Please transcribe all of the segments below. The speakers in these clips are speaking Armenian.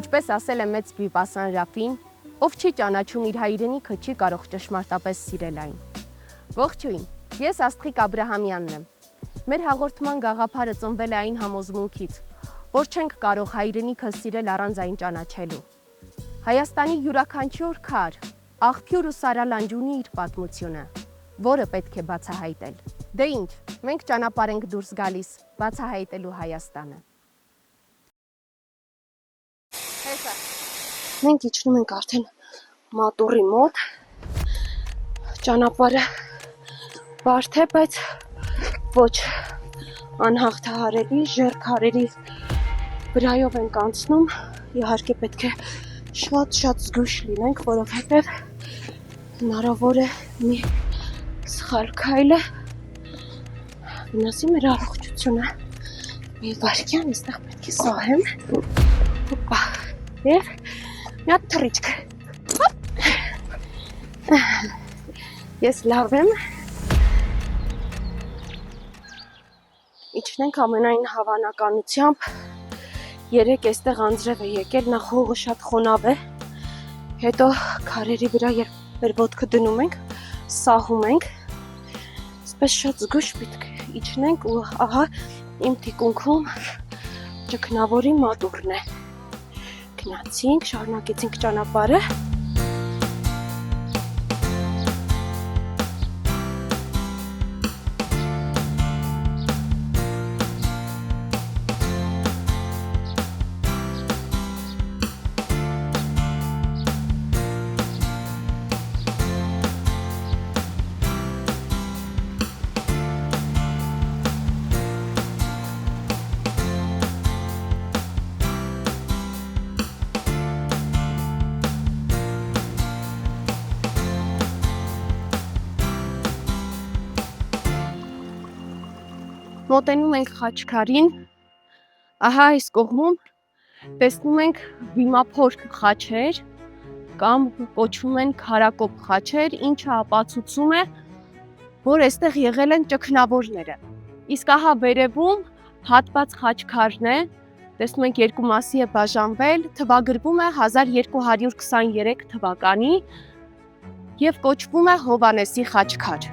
Ինչպես ասել է մեծ վիպասան Ռաֆին, ով չի ճանաչում իր հայրենիքը, չի կարող ճշմարտապես սիրել այն։ Ողջույն, ես Աստղիկ Աբրահամյանն եմ։ Մեր հաղորդման գաղափարը ծնվել է այն համոզմունքից, որ չենք կարող հայրենիքը սիրել առանց այն ճանաչելու։ Հայաստանի յուրաքանչյուր քար, աղբյուր ու սարալանջ ունի իր պատմությունը, որը պետք է բացահայտել։ Դե ինչ, մենք ճանապարհ ենք դուրս գալիս բացահայտելու Հայաստանը։ Հեսա։ Մենք իջնում ենք արդեն մատուռի մոտ։ Ճանապարհը բարդ է, բայց ոչ անհաղթահարելի, ժերքարերի վրայով ենք անցնում։ Իհարկե պետք է շատ զգույշ լինենք, որովհետև հնարավոր է մի սխալ քայլը վնասի մեր առողջությունը։ Մի վայրկյան այստեղ պետք է սահեմ։ Հոպա։ Եվ մի հատ թռիչք։ Ես լավ եմ։ Իջնենք ամենայն հավանականությամբ։ Երեք այստեղ անձրև է եկել, նախ հողը շատ խոնավ է, հետո քարերի վրա երբ մեր ոտքը դնում ենք, սահում ենք, այսպես շատ զգույշ պետք է իջնենք ու ահա իմ թիկունքում ճգնավորի մատուռն է։ Գնացինք, շարունակեցինք ճանապարհը։ Մոտենում ենք Խաչքարին, ահա այս կողմում տեսնում ենք վիմափոր խաչեր կամ կոչվում են քարակոպ խաչեր, ինչը ապացուցում է, որ այստեղ եղել են ճգնավորները։ Իսկ ահա վերևում հատված խաչքարն է, տեսնում ենք երկու մասի է բաժանվել, թվագրվում է 1223 թվականի եւ կոչվում է Հովանեսի խաչքար։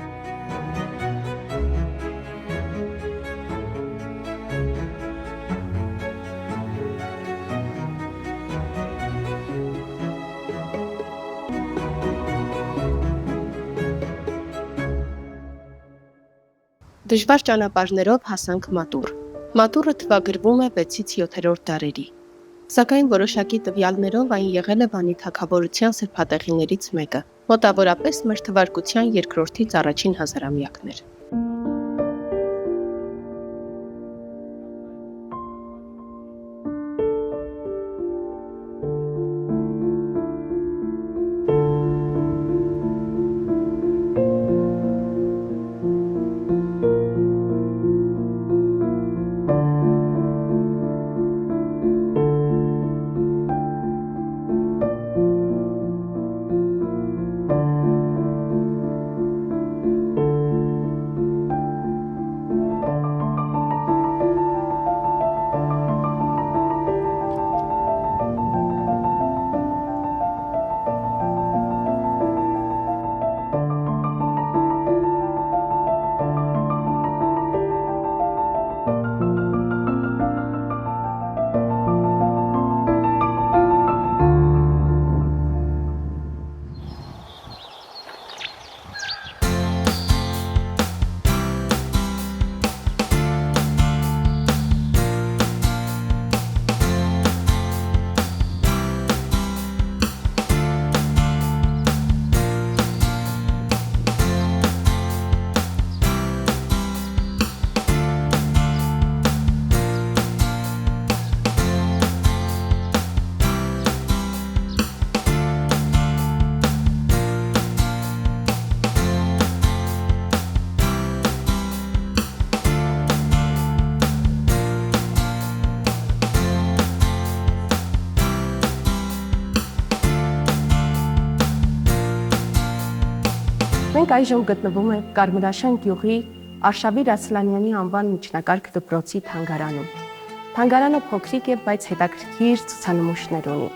Դժվար ճանապարհներով հասանք մատուռ։ Մատուռը թվագրվում է 6-ից 7-րդ դարերի։ Սակայն որոշակի տվյալներով այն եղել է Վանի թագավորության սրբատեղիներից մեկը, մոտավորապես մեր թվարկության երկրորդից առաջին հազարամյակներ։ Մենք այժմ գտնվում ենք Կարմրաշեն գյուղի Արշավիր Ասլանյանի անվան միջնակարգ դպրոցի թանգարանում։ Թանգարանը փոքրիկ է, բայց հետաքրքիր ցուցանմուշներ ունի։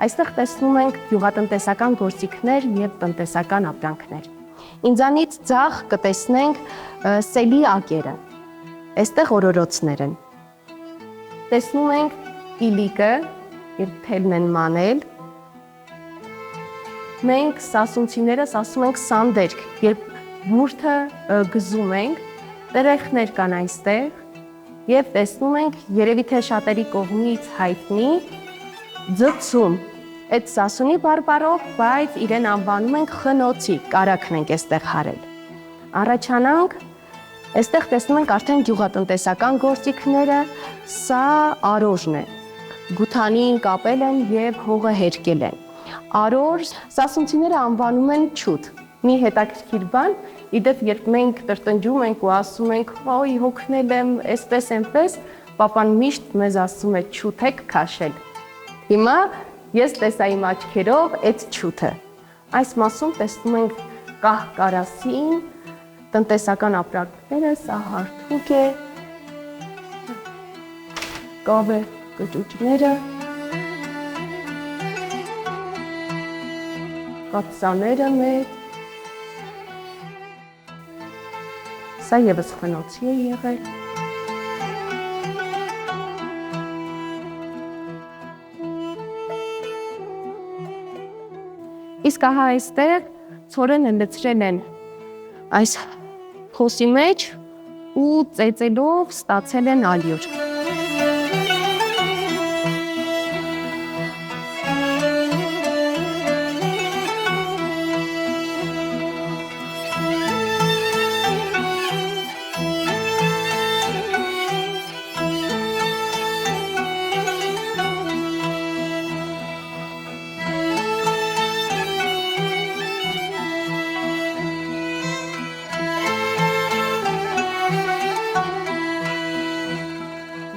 Այստեղ տեսնում ենք գյուղատնտեսական գործիքներ եւ տնտեսական ապրանքներ։ Ինձանից ձախ կտեսնենք սելի ակերը։ Այստեղ օրորոցներ են։ Տեսնում ենք իլիկը, երբ թելն են մանել։ Մենք սասունցիներս ասում ենք սանդերք, երբ բուրդը գզում ենք, տերեխներ կան այստեղ եւ տեսնում ենք երևի թե շատերի կողմից հայտնի ձծում։ Այդ սասունի բարբառով, բայց իրեն անվանում ենք խնոցի, կարագն ենք այստեղ հարել։ Առաջանանք, այստեղ տեսնում ենք արդեն գյուղատնտեսական գործիքները, սա արորն է։ Գութանին կապել են եւ հողը հերկել են։ Արոր սասունցիները անվանում են չուտ։ Մի հետաքրքիր բան, իդեպ երբ մենք տրտնջում ենք ու ասում ենք, «Ոյ, հոգնել եմ, այսպես այնպես», պապան միշտ մեզ ասում է չուտ եք քաշել։ Հիմա ես տեսա իմ աչքերով այդ չութը։ Այս մասում տեսնում ենք կահ-կարասին, տնտեսական ապրանքները, սա հարթուկ է, կավե կճուճները, կաթսաները մեր, սա ևս խնոցի է եղել։ Իսկ ահա այստեղ ցորենը լցրել են այս փոսի մեջ ու ծեծելով ստացել են ալյուր։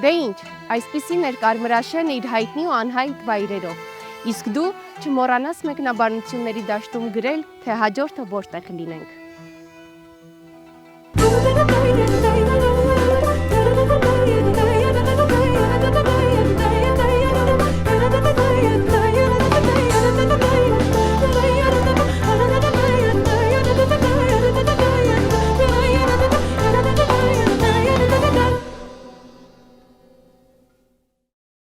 Դե ինչ, այսպիսին էր Կարմրաշենը իր հայտնի ու անհայտ վայրերով, իսկ դու չմոռանաս մեկնաբանությունների դաշտում գրել, թե հաջորդը որտեղ լինենք։